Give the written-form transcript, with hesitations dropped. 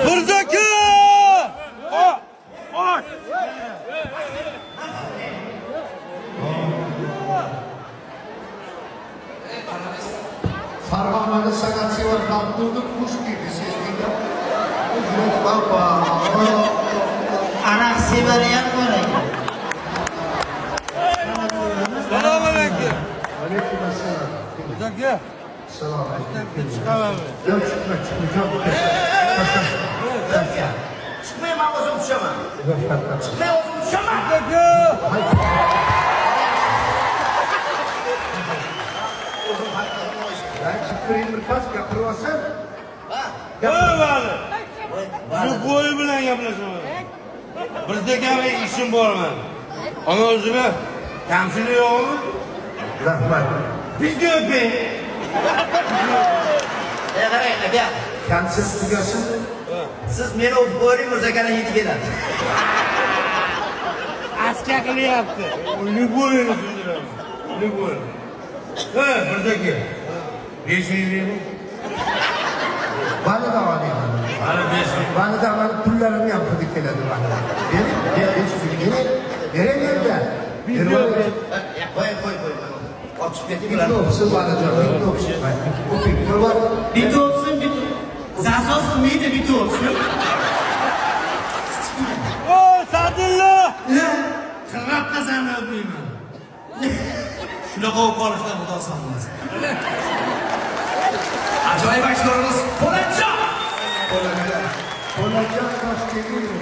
Mirzaka! Oy! Farg'onada san'atsevar Abdulla Qush dedi sizga. Baba. Anak severi ham bor ekan. Assalomu alaykum. Alaykum assalom. Mirzaka. Salom. Chiqamanmi? Yo'q, chiqma. Chiqmayman, o'zim tushaman. Chiqmay o'zim tushaman. Mirzaka! Ben çıkırayım bir pas yapırvasan. Bo'lmadi. Shu bo'yi bilan gaplashaman. Mirzakaga ishim bormi? Ana o'ziga kamchilik yo'qmi? Rahmat. Bizga o'ping. Qarang, aka. Kamsiz tugasın. Siz meni o'pib qo'ying, Mirzakani yetib keladi. Aska qilyapti. Ne bo'yini tushiraman. Ne bo'yi? Mirzaka. 5 ming bering. Bana da alayım. Mana 5 ming. Bana da bana pullarımı yaptırdı keledi bana. Veremiyorum da. Qo'y. Ochib ketib Bir olsun bana canım. Bir olsun. Bitti olsun, bitti. Zasos qilmaydi, bitti olsun. O Sadulla! Qirg'oqqa sani o'pmayman. Shunaqa o'p qolishdan xudo saqlasin. Ajoyib aktyorimiz Po'latjon. Olacak taş geliyor.